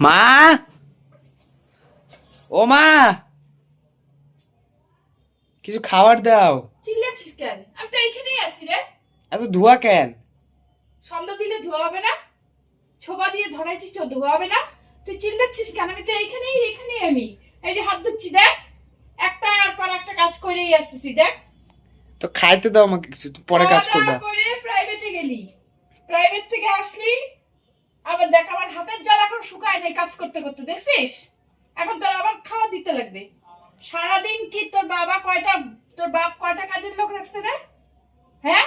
মা, ও মা, কিছু খাবার দাও। চিল্লাচ্ছিস কেন? আমি তো এইখানেই আছি রে। এত ধোয়া কেন? সন্ধ্যা দিলে ধোয়া হবে না? ছোবা দিয়ে ধরাইছিস তো ধোয়া হবে না? তুই চিল্লাচ্ছিস কেন? আমি তো এইখানেই আমি। এই যে হাত ধুচ্ছি দেখ, একটার পর একটা কাজ করেই আসতেছি দেখ। তো খাইতে দাও আমাকে কিছু, পরে কাজ খাওয়া করবা। দাওয়া করে প্রাইভেটে গেলি, প্রাইভেট থেকে আসলি, আবার দেখ আমার হাতের জল এখন শুকায় নাই কাজ করতে করতে, দেখছিস? এখন তোর আবার খাওয়া দিতে লাগবে। সারাদিন কি তোর বাপ কয়টা কাজের লোক রাখছে রে? হ্যাঁ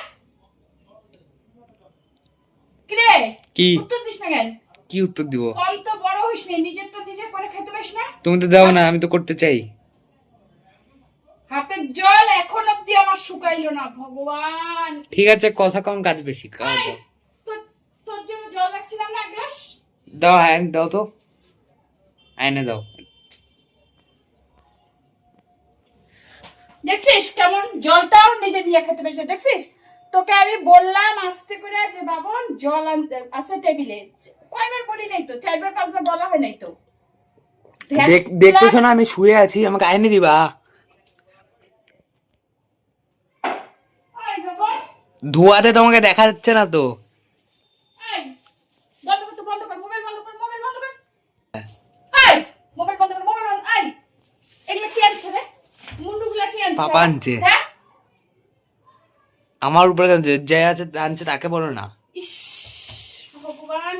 কিরে, কি উত্তর দিস না কেন? কি উত্তর দিব? কম তো বড় হইস নি, নিজের তো নিজে করে খেতে পারিস না। তুমি তো দাও না, আমি তো করতে চাই। হাতের জল এখন অব্দি আমার শুকাইলো না ভগবান। ঠিক আছে, কথা কম কাজ বেশি। খাওয়া এই, দাও। তোর জন্য জল রাখছিলাম না এক গ্লাস। দাও, আইন দাও তো, আইনে দাও। দেখছিস কেমন জলটাও নিজে নিয়ে খেতে পেরেছে, দেখছিস? তোকে আমি বললাম আস্তে করে যে বাবন জল আনতে আছে টেবিলে, কয়বার বলি নাই তো? 4বার 5বার বলা হয় নাই তো? দেখতেছো না আমি শুয়ে আছি, আমাকে আইনে দিবা। এই বাবন, ধোয়াতে তোমাকে দেখা যাচ্ছে না তো। এই বন্ধ কর তো, বন্ধ কর মোবাইল, বন্ধ কর মোবাইল, বন্ধ কর। এই মোবাইল বন্ধ কর, মোবাইল বন্ধ। এই এগুলো কি আনছে রে? মুন্ডুগুলা কি আনছে? পাপা আনছে। হ্যাঁ আমার উপরে যে আছে আনছে তাকে বলো না। ইস ভগবান,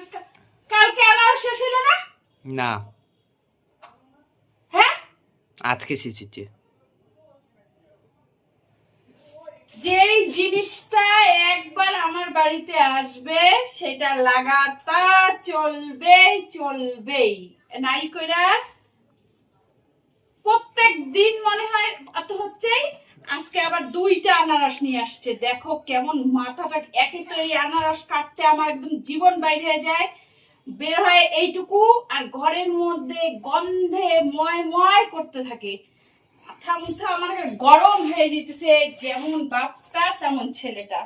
কালকে আনার শেষ হলো না? না, হ্যাঁ আজকে শিখেছি। যেই জিনিসটা একবার আমার বাড়িতে আসবে সেটা লাগাতার চলবেই নাই কইরা প্রত্যেক দিন মনে হয় এত হচ্ছেই। আজকে আবার 2টা আনারস নিয়ে আসছে, দেখো কেমন মাথাটা। একে তো এই আনারস কাটতে আমার একদম জীবন বাইরে হয়ে যায়, বের হয় এইটুকু, আর ঘরের মধ্যে গন্ধে ময় করতে থাকে। মাথা মুথা আমার গরম হয়ে যেতেছে, যেমন বাপটা তেমন ছেলেটা।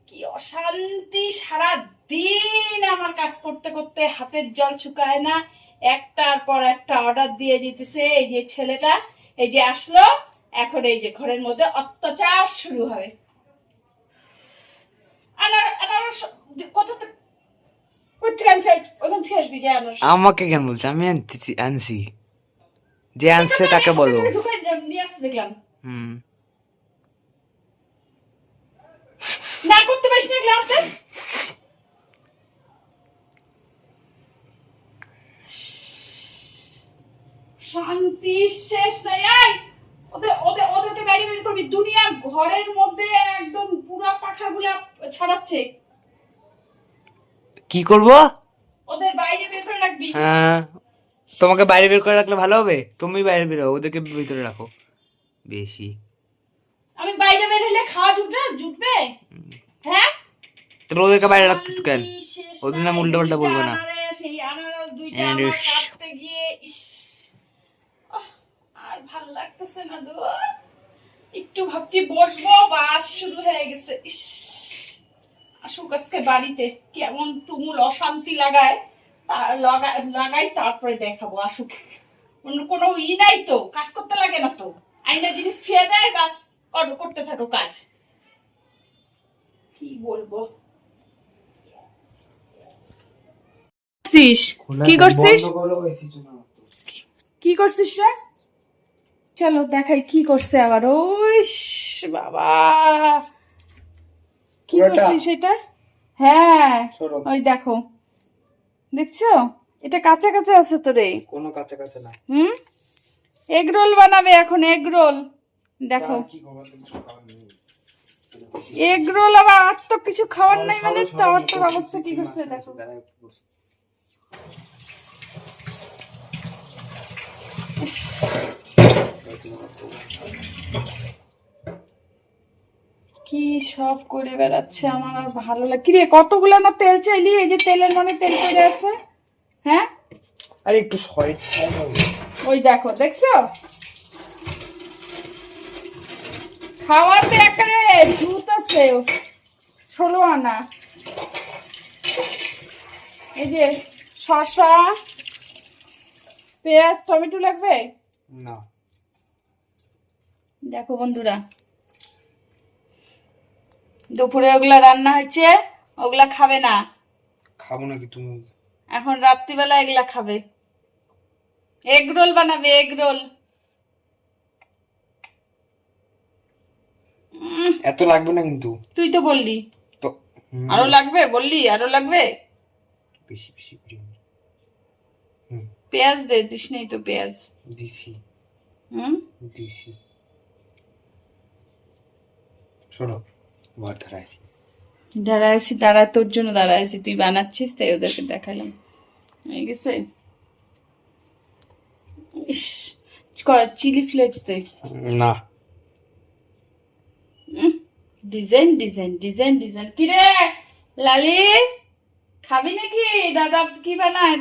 কি অশান্তি, সারা দিন আমার কাজ করতে করতে হাতের জল শুকায় না, একটার পর একটা অর্ডার দিয়ে যেতেছে। এই যে ছেলেটা এই যে আসলো, এখন এই যে ঘরের মধ্যে অত্যাচার শুরু হবে। আনারস কত কোথেকে আনছে? ওখান থেকে আসবি যে আনারস। আমাকে কেন বলছো? আমি আনছি, যে আনছে তাকে বলো। ঢুকাই নিয়ে আসতে দেখলাম। হুম, না করতে পারিস না গ্লাসে। শান্তি শেষ নাই। এই ওদেরকে বাইরে বের করবি, দুনিয়ার ঘরের মধ্যে একদম পুরো পাখাগুলা ছড়াচ্ছে। কি করব? ওদের বাইরে বের করে রাখবি। হ্যাঁ, তোমাকে বাইরে বের করে রাখলে ভালো হবে। তুমি বাইরে বেরো, ওদেরকে ভিতরে রাখো বেশি। আমি বাইরে বের হলে খাওয়া জুটবে? হ্যাঁ, তো ওদেরকে বাইরে রাখতেছ কেন? শান্তি শেষ ওদের নাই। নাম উল্টো পাল্টা বলবো না। সেই আনারস 2টা আমার আনারস। কাটতে গিয়ে ইস, আর ভাল লাগতেছে না দু। একটু ভাবছি বসবো, বাস শুরু হয়ে গেছে। ইস, আসুক আজকে বাড়িতে, কেমন তুমুল অশান্তি লাগায় লাগাই, তারপরে দেখাবো। আসুক, অন্য কোনো নাই তো, কাজ করতে লাগে না তো, আইনা জিনিস ছেড়ে দেয়, বাস করতে থাকো কাজ। কি বলবো? কি করছিস? কি করছিস রে? চলো দেখাই কি করছে আবার। ওই বাবা, কি করছিস এটা? হ্যাঁ ওই দেখো, দেখছো এটা কাঁচা কাঁচা আছে তো রে। কোনো কাঁচা কাঁচা না। এগ রোল বানাবে এখন, এগ রোল। দেখো এগ রোল, আবার আর তো কিছু খাওয়ার নাই মানে তো আমার তো অবস্থা কি করছে দেখো। কি সব করে বেড়াচ্ছে, আমার আর ভালো লাগে। কিরে কতগুলো না তেল চাইলি? এই যে তেলের মনে তেল পড়ে আছে। হ্যাঁ আরে একটু সয়েট ওই দেখো, দেখছো খাওয়াতে একারে জুত আছে 16 আনা। এই যে শসা, পেঁয়াজ টমেটো লাগবে? না। দেখো বন্ধুরা, দুপুরে ওগুলা রান্না হয়েছে, ওগুলা খাবে না। খাবো নাকি তুমি? এখন রাত্রিবেলা এগুলা খাবে। এগ রোল বানাবে, এগ রোল। এত লাগবে না কিন্তু। তুই তো বললি তো আরো লাগবে, বললি আরো লাগবে। বেশি বেশি করে পেঁয়াজ দে, দিস নেই তো পেঁয়াজ। দিছি হুম, দিছি। শোনো, ঘর ধরাইছি। দাঁড়াইছি, তোর জন্য দাঁড়াইছি, তুই বানাচ্ছিস তাই ওদেরকে দেখালাম। হয়ে গেছে। ইস, চিলি ফ্লেক্স দে। না। Design design design design. কি রে লালি, খাবি নাকি? দাদা কি বানায়?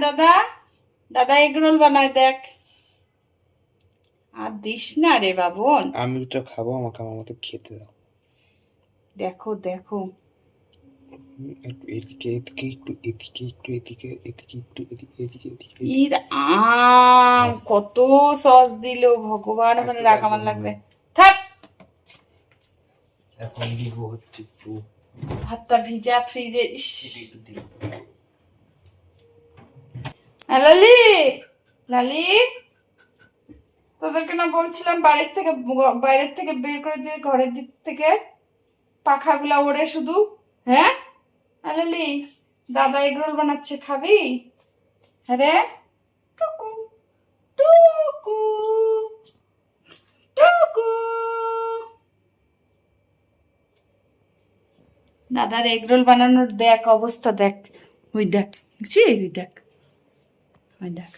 দাদা এগ রোল বানায়, দেখ। আর দিস না রে বাবন। আমি তো খাবো, আমাকে আমার মতো খেতে দাও। দেখো দেখো, একটু এদিকে এদিকে, একটু এদিকে, একটু এদিকে এদিকে, একটু এদিকে এদিকে এদিকে। ঈদ কত সস দিল ভগবান, ওখানে রাখ, আমার লাগবে। থাক, এখন দিব হচ্ছে একটু ভাতটা ভিজা ফ্রিজে। লালি লালি, তোদেরকে না বলছিলাম বাইরের থেকে বের করে দিয়ে ঘরের দিক থেকে পাখাগুলা ওড়ে শুধু। হ্যাঁ লালি, দাদা এগরোল বানাচ্ছে, খাবি? হ্যাঁ রে, টুকু টুকু টুকু। দাদার এগরোল বানানোর দেখ অবস্থা, দেখ। ওই দেখ, ওই দেখ, ওই দেখ।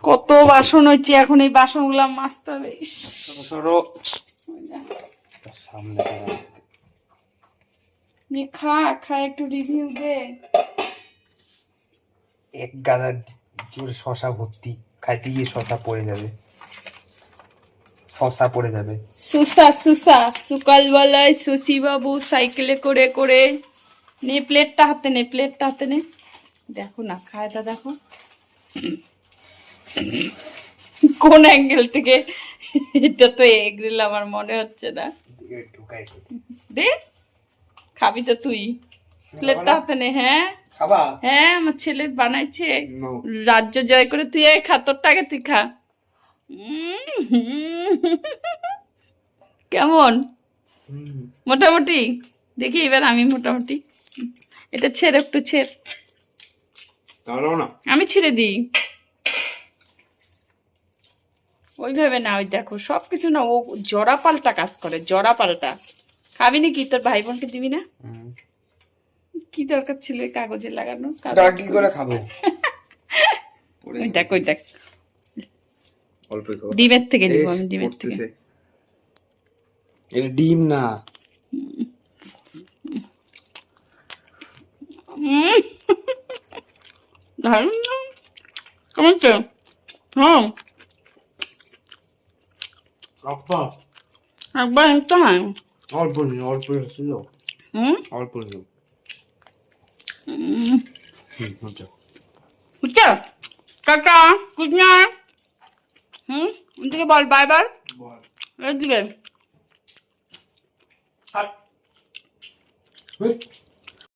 কত বাসন হয়েছে, এখন এই বাসন গুলা মাজতে হবে। সামনে খা খা, একটু রিভিউ দে। এক গাদা জোরে শশা ভর্তি, খাইতে গিয়ে শশা পড়ে যাবে, শশা পড়ে যাবে। সুসা সকালবেলায় শশী বাবু সাইকেলে করে করে। নে প্লেটটা হাতে নে, প্লেটটা হাতে নে। দেখো না খায়টা দেখো, কোন অ্যাঙ্গেল থেকে। এটা তো এগরিল আমার মনে হচ্ছে না। দে, খাবি তো তুই? প্লেটটা হাতে নে। হ্যাঁ খাবা? হ্যাঁ, আমার ছেলে বানাইছে, রাজ্য জয় করে। তুই এই খা, তোরটা আগে তুই খা। কেমন? মোটামুটি? দেখি এবার আমি মোটামুটি। এটা ছেড়ে, একটু ছেড়, আমি ছিঁড়ে দিই। ওইভাবে না, ওই দেখো সবকিছু না, ও জরা পাল্টা কাজ করে, জরা পাল্টা। খাবি নাকি? তোর ভাই বোনকে দিবি না? কি দরকার ছিল এই কাগজে লাগানো? কি করে খাবো? ওই দেখ, ওই দেখ, ডিমের থেকে নিব আমি, ডিমের থেকে। এটা ডিম না। কেমন? হ্যাঁ, একবার একটা হয়। অল্প ছিল অল্প ছিল। বুঝছো? Tata, good night. ওদিকে বল বাই বাই। এদিকে